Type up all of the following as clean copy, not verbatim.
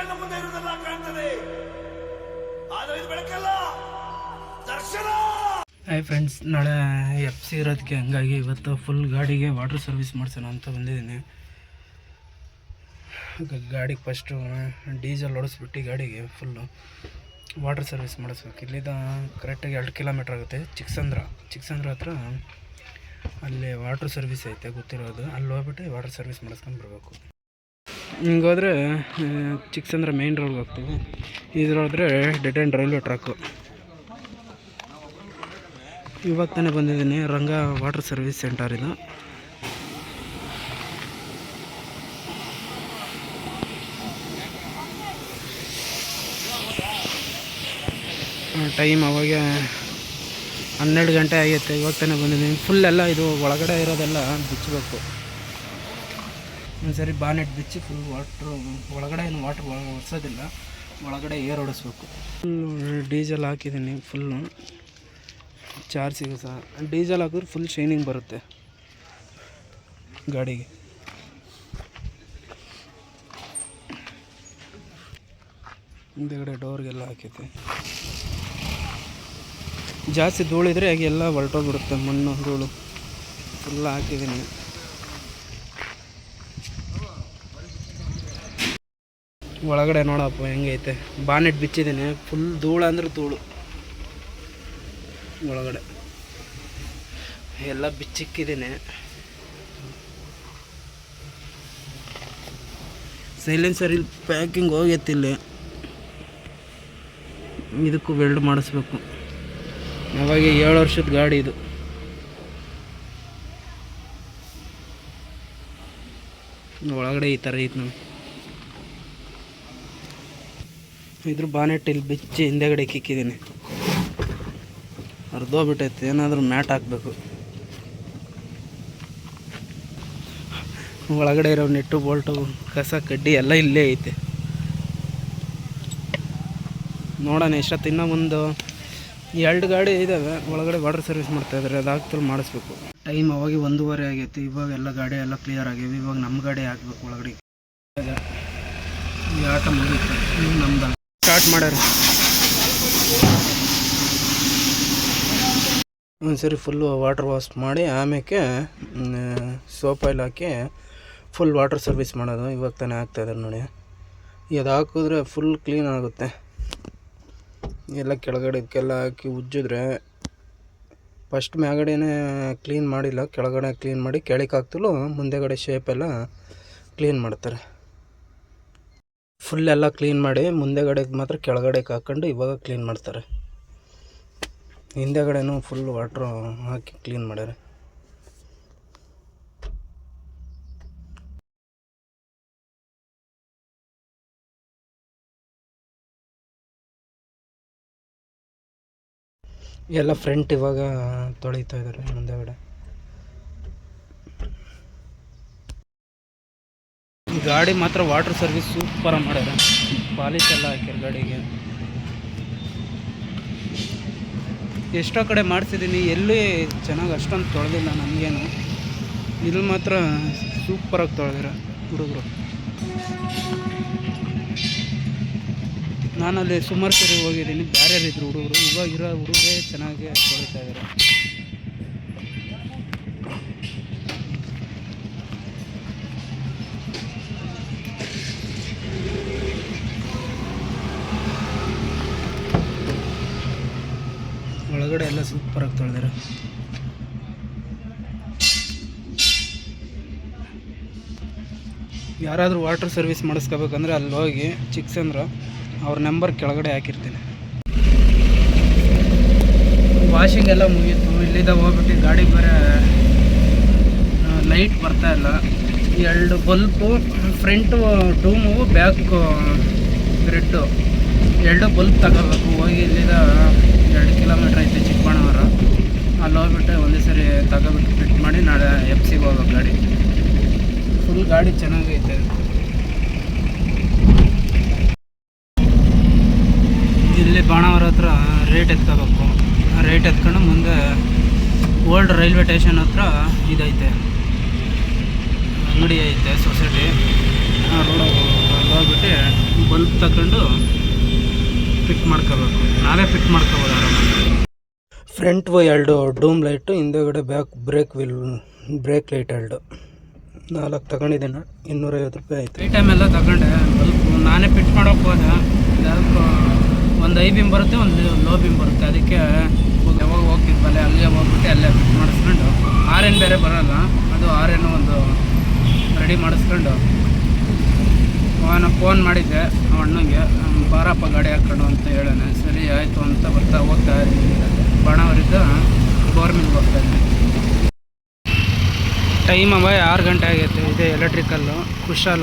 ಕಣ್ಣ ಮುಂದೆ ಇರುವುದೆಲ್ಲ ಕಾಣ್ತದೆ, ಆದರೆ ಇದು ಬೆಳಕಲ್ಲ, ದರ್ಶನ. ಹಾಯ್ ಫ್ರೆಂಡ್ಸ್, ನಾಳೆ FC ಇರೋದಕ್ಕೆ ಹಂಗಾಗಿ ಇವತ್ತು ಫುಲ್ ಗಾಡಿಗೆ ವಾಟರ್ ಸರ್ವಿಸ್ ಮಾಡಿಸೋಣ ಅಂತ ಬಂದಿದ್ದೀನಿ. ಗಾಡಿಗೆ ಫಸ್ಟು ಡೀಸೆಲ್ ಹೊಡಿಸ್ಬಿಟ್ಟು ಗಾಡಿಗೆ ಫುಲ್ಲು ವಾಟರ್ ಸರ್ವಿಸ್ ಮಾಡಿಸ್ಬೇಕು. ಇಲ್ಲಿಂದ ಕರೆಕ್ಟಾಗಿ 2 ಕಿಲೋಮೀಟ್ರ್ ಆಗುತ್ತೆ. ಚಿಕ್ಕಸಂದ್ರ ಹತ್ರ ಅಲ್ಲಿ ವಾಟರ್ ಸರ್ವಿಸ್ ಐತೆ ಗೊತ್ತಿರೋದು, ಅಲ್ಲಿ ಹೋಗ್ಬಿಟ್ಟು ವಾಟರ್ ಸರ್ವಿಸ್ ಮಾಡಿಸ್ಕೊಂಡು ಬರಬೇಕು. ಹಿಂಗೆ ಹೋದರೆ ಚಿಕ್ಕಸಂದ್ರ ಮೇನ್ ರೋಡ್ಗೆ ಹೋಗ್ತೀವಿ. ಇದ್ರೋದ್ರೆ ಡೆಡ್ ಆ್ಯಂಡ್ ರೈಲ್ವೆ ಟ್ರ್ಯಾಕು. ಇವಾಗ ತಾನೇ ಬಂದಿದ್ದೀನಿ, ರಂಗ ವಾಟರ್ ಸರ್ವಿಸ್ ಸೆಂಟರ್ ಇದು. ಟೈಮ್ ಅವಾಗ 12 ಗಂಟೆ ಆಗೈತೆ. ಇವಾಗ ತಾನೇ ಬಂದಿದ್ದೀನಿ. ಫುಲ್ ಎಲ್ಲ ಇದು ಒಳಗಡೆ ಇರೋದೆಲ್ಲ ಬಿಚ್ಚಬೇಕು. ಒಂದ್ಸರಿ ಬಾನೆಟ್ ಬಿಚ್ಚಿ ಫುಲ್ ವಾಟ್ರು ಒಳಗಡೆ ಏನು ವಾಟ್ರ್ ಒರೆಸೋದಿಲ್ಲ, ಒಳಗಡೆ ಏರ್ ಹೊಡಿಸ್ಬೇಕು. ಫುಲ್ ಡೀಸೆಲ್ ಹಾಕಿದ್ದೀನಿ. ಫುಲ್ಲು ಚಾರ್ಜ್ ಸಿಗೋ ಸಹ ಡೀಸೆಲ್ ಹಾಕಿದ್ರೆ ಫುಲ್ ಶೈನಿಂಗ್ ಬರುತ್ತೆ ಗಾಡಿಗೆ. ಹಿಂದೆಗಡೆ ಡೋರ್ಗೆಲ್ಲ ಹಾಕೈತೆ. ಜಾಸ್ತಿ ಧೂಳಿದ್ರೆ ಹಾಗೆ ಎಲ್ಲ ಹೊರಟೋಗ್ಬಿಡುತ್ತೆ, ಮಣ್ಣು ಧೂಳು ಫುಲ್ಲ ಹಾಕಿದ್ದೀನಿ. ಒಳಗಡೆ ನೋಡಪ್ಪ ಹೆಂಗೈತೆ. ಬಾನೆಟ್ ಬಿಚ್ಚಿದ್ದೀನಿ, ಫುಲ್ ಧೂಳು ಅಂದ್ರೆ ಧೂಳು. ಒಳಗಡೆ ಎಲ್ಲ ಬಿಚ್ಚಿಕ್ಕಿದ್ದೀನಿ. ಸೈಲೆನ್ಸರ್ ಇಲ್ಲಿ ಪ್ಯಾಕಿಂಗ್ ಹೋಗೈತಿಲ್ಲಿ, ಇದಕ್ಕೂ ವೆಲ್ಡ್ ಮಾಡಿಸ್ಬೇಕು. ಅವಾಗ 7 ವರ್ಷದ ಗಾಡಿ ಇದು. ಒಳಗಡೆ ಈ ಥರ ಐತೆ ನೋಡಿ. ಇದ್ರ ಬಾನೆಟ್ ಇಲ್ಲಿ ಬಿಚ್ಚಿ ಹಿಂದೆಗಡೆ ಕಿಕ್ಕಿದ್ದೀನಿ. ಅರ್ಧೋಗ್ಬಿಟ್ಟೈತೆ, ಏನಾದರೂ ಮ್ಯಾಟ್ ಹಾಕಬೇಕು. ಒಳಗಡೆ ಇರೋ ನೆಟ್ಟು ಬೋಲ್ಟು ಕಸ ಕಡ್ಡಿ ಎಲ್ಲ ಇಲ್ಲೇ ಐತೆ. ನೋಡೋಣ ಎಷ್ಟೊತ್ತು. ಇನ್ನೂ ಒಂದು 2 ಗಾಡಿ ಇದ್ದಾವೆ ಒಳಗಡೆ ವಾಟರ್ ಸರ್ವಿಸ್ ಮಾಡ್ತಾಯಿದ್ದಾರೆ, ಅದಾಗ್ತಲ್ಲಿ ಮಾಡಿಸ್ಬೇಕು. ಟೈಮ್ ಅವಾಗ 1:30 ಆಗೈತಿ. ಇವಾಗ ಎಲ್ಲ ಗಾಡಿ ಎಲ್ಲ ಕ್ಲಿಯರ್ ಆಗಿವೆ. ಇವಾಗ ನಮ್ಮ ಗಾಡಿ ಹಾಕ್ಬೇಕು ಒಳಗಡೆ. ಈ ಆಟ ಮುಗಿಯುತ್ತೆ, ನಮ್ದು ಸ್ಟಾರ್ಟ್ ಮಾಡ್ಯಾರ. ಒಂದ್ಸರಿ ಫುಲ್ಲು ವಾಟರ್ ವಾಶ್ ಮಾಡಿ ಆಮೇಲೆ ಸೋಪ್ ಆಯಿಲ್ ಹಾಕಿ ಫುಲ್ ವಾಟರ್ ಸರ್ವಿಸ್ ಮಾಡೋದು. ಇವಾಗ ತಾನೇ ಹಾಕ್ತಾಯಿದ್ದಾರೆ ನೋಡಿ. ಇದು ಹಾಕಿದ್ರೆ ಫುಲ್ ಕ್ಲೀನ್ ಆಗುತ್ತೆ. ಎಲ್ಲ ಕೆಳಗಡೆ ಇದಕ್ಕೆಲ್ಲ ಹಾಕಿ ಉಜ್ಜಿದ್ರೆ ಫಸ್ಟ್ ಮ್ಯಾಗಡೆನೇ ಕ್ಲೀನ್ ಮಾಡಿಲ್ಲ, ಕೆಳಗಡೆ ಕ್ಲೀನ್ ಮಾಡಿ ಕೆಳಗೆ ಹಾಕ್ತಲೂ ಮುಂದೆಗಡೆ ಶೇಪೆಲ್ಲ ಕ್ಲೀನ್ ಮಾಡ್ತಾರೆ. ಫುಲ್ ಎಲ್ಲ ಕ್ಲೀನ್ ಮಾಡಿ ಮುಂದೆಗಡೆಗೆ ಮಾತ್ರ ಕೆಳಗಡೆಗೆ ಹಾಕ್ಕೊಂಡು ಇವಾಗ ಕ್ಲೀನ್ ಮಾಡ್ತಾರೆ. ಹಿಂದೆಗಡೆನೂ ಫುಲ್ ವಾಟ್ರು ಹಾಕಿ ಕ್ಲೀನ್ ಮಾಡ್ಯಾರ. ಎಲ್ಲ ಫ್ರಂಟ್ ಇವಾಗ ತೊಳಿತಾ ಇದ್ದಾರೆ ಮುಂದೆಗಡೆ. ಗಾಡಿ ಮಾತ್ರ ವಾಟರ್ ಸರ್ವಿಸ್ ಸೂಪರಾಗಿ ಮಾಡ್ಯಾರ. ಪಾಲಿಶ್ ಎಲ್ಲ ಹಾಕ್ಯಾರ ಗಾಡಿಗೆ. ಎಷ್ಟೋ ಕಡೆ ಮಾಡಿಸಿದ್ದೀನಿ, ಎಲ್ಲಿ ಚೆನ್ನಾಗಿ ಅಷ್ಟೊಂದು ತೊಳೆದಿಲ್ಲ ನನಗೇನು. ಇಲ್ಲಿ ಮಾತ್ರ ಸೂಪರಾಗಿ ತೊಳೆದಿರ ಹುಡುಗರು. ನಾನಲ್ಲಿ ಸುಮಾರು ಸರಿ ಹೋಗಿದ್ದೀನಿ, ಬೇರೆ ಇದ್ರು ಹುಡುಗರು. ಇವಾಗ ಇರೋ ಹುಡುಗರೇ ಚೆನ್ನಾಗಿ ತೊಳಿತಾ ಇದ್ದಾರೆ. ಒಳಗಡೆ ಎಲ್ಲ ಸೂಪರಾಗಿ ತೊಳೆದಿರ. ಯಾರಾದರೂ ವಾಟರ್ ಸರ್ವಿಸ್ ಮಾಡಿಸ್ಕೋಬೇಕಂದ್ರೆ ಅಲ್ಲಿ ಹೋಗಿ ಚಿಕ್ಕಸಂದ್ರ ಅವ್ರ ನಂಬರ್ ಕೆಳಗಡೆ ಹಾಕಿರ್ತೀನಿ. ವಾಷಿಂಗ್ ಎಲ್ಲ ಮುಗೀತು. ಇಲ್ಲಿಂದ ಹೋಗ್ಬಿಟ್ಟು ಗಾಡಿಗೆ ಬೇರೆ ಲೈಟ್ ಬರ್ತಾಯಿಲ್ಲ. 2 bulb, front doom, back red, 2 bulb ತಗೋಬೇಕು. ಹೋಗಿ ಇಲ್ಲಿಂದ 2 ಕಿಲೋಮೀಟ್ರ್ ಐತೆ ಚಿಕ್ಕಬಳ್ಳಾಪುರ. ಅಲ್ಲಿ ಹೋಗ್ಬಿಟ್ಟು ಒಂದೇ ಸರಿ ತಗೋಬಿಟ್ಟು ಫಿಟ್ ಮಾಡಿ ನಾಳೆ FC ಹೋಗ್ಬೇಕು ಗಾಡಿ. ಫುಲ್ ಗಾಡಿ ಚೆನ್ನಾಗೈತೆ. ಇಲ್ಲಿ ಬಾಣಾವರ ಹತ್ರ ರೇಟ್ ಎತ್ಕೋಬೇಕು. ರೇಟ್ ಎತ್ಕೊಂಡು ಮುಂದೆ ಓಲ್ಡ್ ರೈಲ್ವೆ ಸ್ಟೇಷನ್ ಹತ್ರ ಇದೈತೆ, ಅಂಗಡಿ ಐತೆ, ಸೊಸೈಟಿ. ರೋಡ್ ಹೋಗ್ಬಿಟ್ಟು ಬಲ್ಬ್ ತಗೊಂಡು ಫಿಟ್ ಮಾಡ್ಕೋಬೇಕು, ನಾವೇ ಫಿಟ್ ಮಾಡ್ಕೋಬೋದು ಆರಾಮಾಗಿ. ಫ್ರಂಟ್ 2 ಡೂಮ್ ಲೈಟು, ಹಿಂದೆಗಡೆ ಬ್ರೇಕ್ ಲೈಟ್ 2 4 ತಗೊಂಡಿದ್ದೇನೆ. 250 ರೂಪಾಯಿ ಆಯಿತು. ಈ ಟೈಮೆಲ್ಲ ತಗೊಂಡೆ. ಬಲ್ಪು ನಾನೇ ಫಿಟ್ ಮಾಡೋಕೆ ಹೋದೆ. ಅದಕ್ಕೆ ಒಂದು ಐ ಬೀಮ್ ಬರುತ್ತೆ, ಒಂದು ಲೋ ಬೀಮ್ ಬರುತ್ತೆ. ಅದಕ್ಕೆ ಯಾವಾಗ ಹೋಗ್ತಿದ್ವಲ್ಲ ಅಲ್ಲೇ ಹೋಗ್ಬಿಟ್ಟು ಅಲ್ಲೇ ಫಿಟ್ ಮಾಡಿಸ್ಕೊಂಡು, ಆರೇನು ಬೇರೆ ಬರೋಲ್ಲ, ಅದು ಆರೇನು ಒಂದು ರೆಡಿ ಮಾಡಿಸ್ಕೊಂಡು ಅವನ ಫೋನ್ ಮಾಡಿದ್ದೆ ಅಣ್ಣಂಗೆ, ಬಾರಪ್ಪ ಗಾಡಿ ಹಾಕ್ಕೊಂಡು ಅಂತ ಹೇಳೋಣ. ಸರಿ ಆಯಿತು ಅಂತ ಹೋಗ್ತಾ ಇದ್ದೀನಿ. ಬಾಣವರಿಂದ ಗೌರ್ಮೆಂಟ್ಗೆ ಹೋಗ್ತಾ ಇದ್ದೀನಿ. ಟೈಮ್ 6 ಗಂಟೆ ಆಗೈತೆ. ಇದೆ ಎಲೆಕ್ಟ್ರಿಕಲ್ಲು ಕುಶಾಲ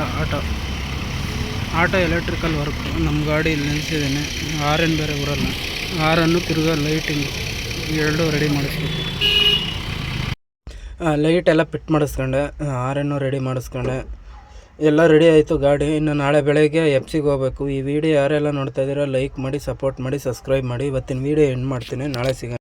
ಆಟೋ ಎಲೆಕ್ಟ್ರಿಕಲ್ ವರ್ಕ್. ನಮ್ಮ ಗಾಡಿ ಇಲ್ಲಿ ನಿಲ್ಸಿದ್ದೇನೆ. ಆರೇನು ಬೇರೆ ಬರೋಲ್ಲ, ಆರನ್ನು ತಿರ್ಗಾ ಲೈಟಿಂಗ್ 2 ರೆಡಿ ಮಾಡಿಸ್ಬೇಕು. ಲೈಟ್ ಎಲ್ಲ ಫಿಟ್ ಮಾಡಿಸ್ಕೊಂಡೆ, ಆರೇನು ರೆಡಿ ಮಾಡಿಸ್ಕೊಂಡೆ, ಎಲ್ಲ ರೆಡಿ ಆಯಿತು ಗಾಡಿ. ಇನ್ನು ನಾಳೆ ಬೆಳಗ್ಗೆ ಎಫ್ಸಿಗೆ ಹೋಗಬೇಕು. ಈ ವಿಡಿಯೋ ಯಾರೆಲ್ಲ ನೋಡ್ತಾ ಇದ್ದೀರಾ ಲೈಕ್ ಮಾಡಿ, ಸಪೋರ್ಟ್ ಮಾಡಿ, ಸಬ್ಸ್ಕ್ರೈಬ್ ಮಾಡಿ. ಇವತ್ತಿನ ವಿಡಿಯೋ ಎಂಡ್ ಮಾಡ್ತೀನಿ. ನಾಳೆ ಸಿಗೋಣ.